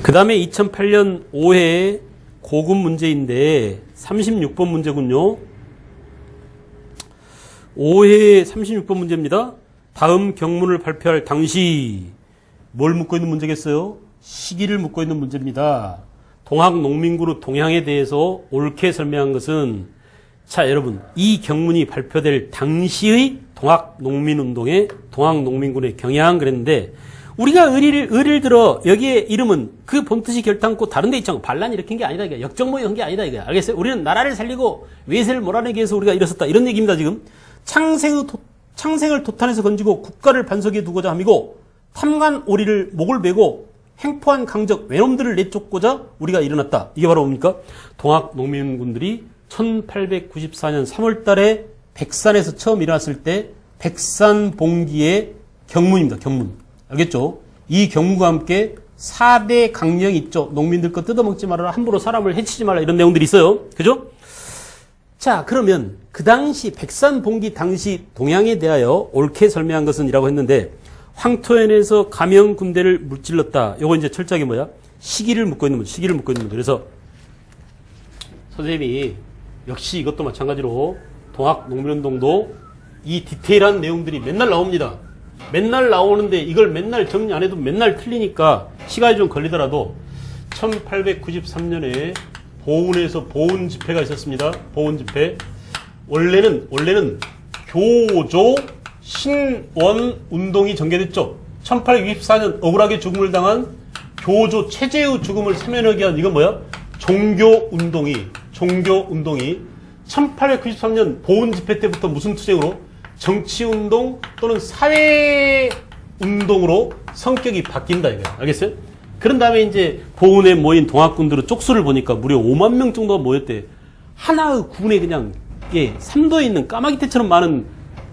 그 다음에 2008년 5회 고급 문제인데 36번 문제군요. 5회 36번 문제입니다. 다음 경문을 발표할 당시 뭘 묻고 있는 문제겠어요? 시기를 묻고 있는 문제입니다. 동학농민그룹 동향에 대해서 옳게 설명한 것은, 자 여러분, 이 경문이 발표될 당시의 동학농민운동의 동학농민군의 경향 그랬는데, 우리가 의리를 들어 여기에 이름은 그 본뜻이 결탄코 다른 데 있잖아. 반란 일으킨 게 아니다 이게. 역정모의 한 게 아니다 이게. 알겠어요? 우리는 나라를 살리고 외세를 몰아내기 위해서 우리가 일어섰다 이런 얘기입니다. 지금 창생을 도탄에서 건지고 국가를 반석에 두고자 함이고, 탐관 오리를 목을 베고 행포한 강적 외놈들을 내쫓고자 우리가 일어났다. 이게 바로 뭡니까? 동학농민군들이 1894년 3월 달에 백산에서 처음 일어났을 때 백산봉기의 경문입니다. 경문. 알겠죠? 이 경문과 함께 4대 강령이 있죠. 농민들 거 뜯어먹지 말아라. 함부로 사람을 해치지 말라. 이런 내용들이 있어요. 그죠? 자, 그러면 그 당시 백산봉기 당시 동향에 대하여 옳게 설명한 것은 이라고 했는데, 황토현에서 가명 군대를 물질렀다. 요거 이제 철저하게 뭐야? 시기를 묻고 있는 문제. 시기를 묻고 있는 문제. 그래서 선생님이 역시 이것도 마찬가지로 동학농민운동도 이 디테일한 내용들이 맨날 나옵니다. 맨날 나오는데 이걸 맨날 정리 안 해도 맨날 틀리니까 시간이 좀 걸리더라도 1893년에 보은에서 보은 집회가 있었습니다. 보은 집회. 원래는 교조 신원 운동이 전개됐죠. 1864년 억울하게 죽음을 당한 교조 최재의 죽음을 사면하기 위한 이건 뭐야? 종교 운동이 1893년 보은 집회 때부터 무슨 투쟁으로? 정치 운동 또는 사회 운동으로 성격이 바뀐다 이거야. 알겠어요? 그런 다음에 이제 보은에 모인 동학군들의 쪽수를 보니까 무려 5만 명 정도가 모였대. 하나의 군에 그냥 삼도에 있는 까마귀 떼처럼 많은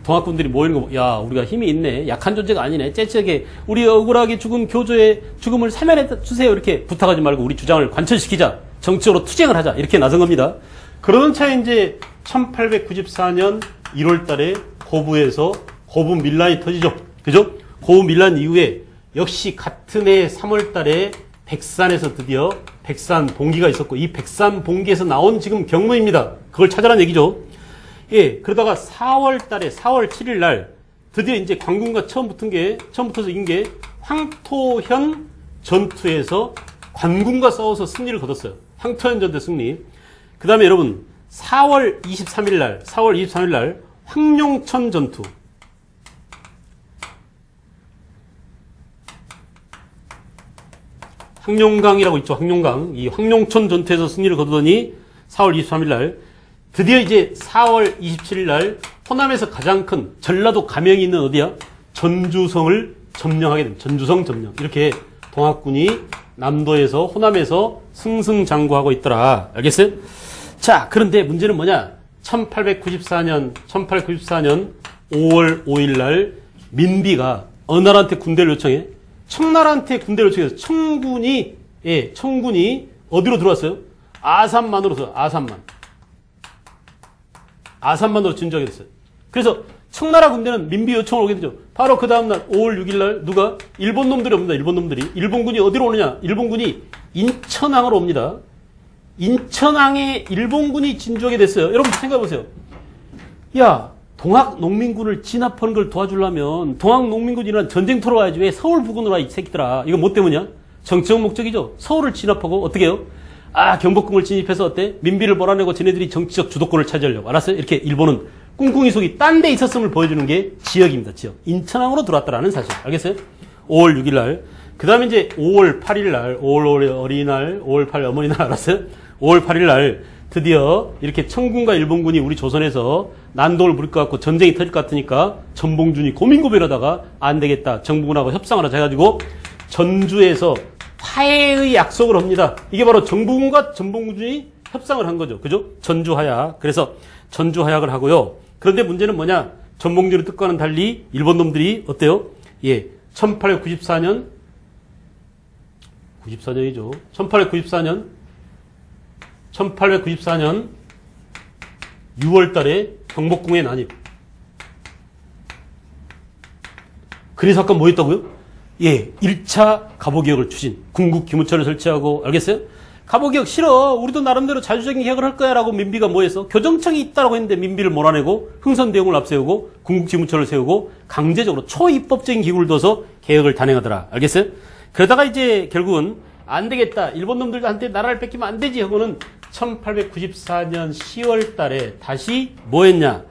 동학군들이 모이는 거, 야, 우리가 힘이 있네. 약한 존재가 아니네. 째째게 우리 억울하게 죽은 교조의 죽음을 사면해 주세요. 이렇게 부탁하지 말고 우리 주장을 관철시키자. 정치적으로 투쟁을 하자. 이렇게 나선 겁니다. 그러던 차에 이제 1894년 1월 달에 고부에서 고부 밀란이 터지죠. 그죠? 고부 밀란 이후에 역시 같은 해 3월 달에 백산에서 드디어 백산 봉기가 있었고, 이 백산 봉기에서 나온 지금 경문입니다. 그걸 찾아라는 얘기죠. 예, 그러다가 4월 달에 4월 7일 날 드디어 이제 관군과 처음 붙어서 이긴 게 황토현 전투에서 관군과 싸워서 승리를 거뒀어요. 황토현 전투 승리. 그 다음에 여러분 4월 23일 날 황룡천 전투. 황룡강이라고 있죠. 황룡강. 이 황룡천 전투에서 승리를 거두더니 4월 23일 날 드디어 이제 4월 27일 날 호남에서 가장 큰 전라도 가명이 있는 어디야? 전주성을 점령하게 됩니다. 전주성 점령. 이렇게 동학군이 남도에서 호남에서 승승장구하고 있더라. 알겠어요? 자, 그런데 문제는 뭐냐? 1894년 5월 5일 날 민비가 어느 나라한테 군대를 요청해? 청나라한테 군대를 요청해서 청군이 어디로 들어왔어요? 아산만으로 들어왔어요. 아산만으로 진주하게 됐어요. 그래서 청나라 군대는 민비 요청을 오게 되죠. 바로 그 다음날 5월 6일 날 누가? 일본 놈들이 옵니다. 일본군이 어디로 오느냐? 일본군이 인천항으로 옵니다. 인천항에 일본군이 진주하게 됐어요. 여러분 생각해보세요. 야, 동학농민군을 진압하는 걸 도와주려면 동학농민군이란 전쟁터로 와야지. 왜 서울 부근으로 와, 이 새끼들아. 이거 뭐 때문이야? 정치적 목적이죠. 서울을 진압하고 어떻게 해요? 경복궁을 진입해서 어때? 민비를 몰아내고 쟤네들이 정치적 주도권을 차지하려고. 알았어요? 이렇게 일본은 꿍꿍이 속이 딴 데 있었음을 보여주는 게 지역입니다. 지역. 인천항으로 들어왔다라는 사실. 알겠어요? 5월 6일 날. 그 다음에 이제 5월 8일 날, 5월 어린이날, 5월 8일 어머니날. 알았어요? 5월 8일 날 드디어 이렇게 청군과 일본군이 우리 조선에서 난동을 부릴 것 같고 전쟁이 터질 것 같으니까 전봉준이 고민고민하다가 안 되겠다. 정부군하고 협상을 하자 해가지고 전주에서 화해의 약속을 합니다. 이게 바로 정부군과 전봉준이 협상을 한 거죠. 그죠? 전주화약. 그래서 전주화약을 하고요. 그런데 문제는 뭐냐? 전봉준의 뜻과는 달리 일본 놈들이 어때요? 1894년이죠. 1894년 6월 달에 경복궁에 난입. 그래서 아까 뭐 했다고요? 예, 1차 갑오개혁을 추진. 궁극기무처를 설치하고, 알겠어요? 갑오개혁 싫어. 우리도 나름대로 자주적인 개혁을 할 거야. 라고 민비가 뭐 했어? 교정청이 있다라고 했는데 민비를 몰아내고, 흥선대원을 앞세우고, 궁극기무처를 세우고, 강제적으로 초입법적인 기구를 둬서 개혁을 단행하더라. 알겠어요? 그러다가 이제 결국은 안 되겠다. 일본 놈들한테 나라를 뺏기면 안 되지. 하고는 1894년 10월 달에 다시 뭐 했냐?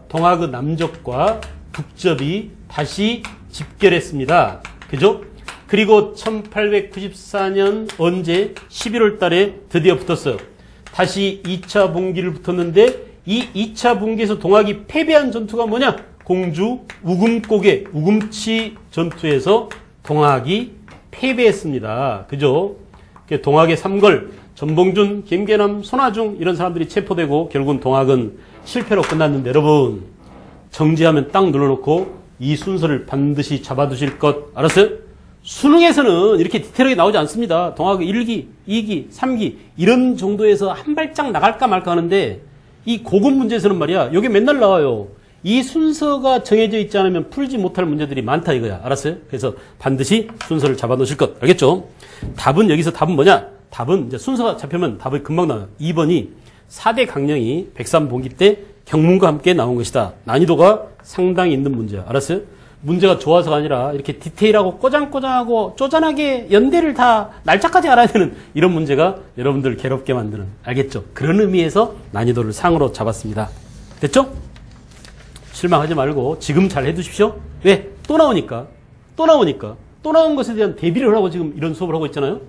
동학의 남접과 북접이 다시 집결했습니다. 그죠? 그리고 1894년 언제 11월 달에 드디어 붙었어요. 다시 2차 분기를 붙었는데 이 2차 분기에서 동학이 패배한 전투가 뭐냐? 공주 우금고개 우금치 전투에서 동학이 패배했습니다. 그죠? 동학의 삼걸 전봉준, 김계남, 손아중 이런 사람들이 체포되고 결국은 동학은 실패로 끝났는데 여러분 정지하면 딱 눌러놓고 이 순서를 반드시 잡아두실 것 알았어요? 수능에서는 이렇게 디테일하게 나오지 않습니다. 동학 1기, 2기, 3기 이런 정도에서 한 발짝 나갈까 말까 하는데 이 고급 문제에서는 말이야 이게 맨날 나와요. 이 순서가 정해져 있지 않으면 풀지 못할 문제들이 많다 이거야. 알았어요? 그래서 반드시 순서를 잡아놓으실 것 알겠죠? 답은 뭐냐? 답은 이제 순서가 잡히면 답이 금방 나와요. 2번이 4대 강령이 103분기 때 경문과 함께 나온 것이다. 난이도가 상당히 있는 문제야. 알았어요? 문제가 좋아서가 아니라 이렇게 디테일하고 꼬장꼬장하고 쪼잔하게 연대를 다 날짜까지 알아야 되는 이런 문제가 여러분들 괴롭게 만드는 알겠죠? 그런 의미에서 난이도를 상으로 잡았습니다. 됐죠? 실망하지 말고 지금 잘 해두십시오. 왜? 또 나온 것에 대한 대비를 하고 지금 이런 수업을 하고 있잖아요.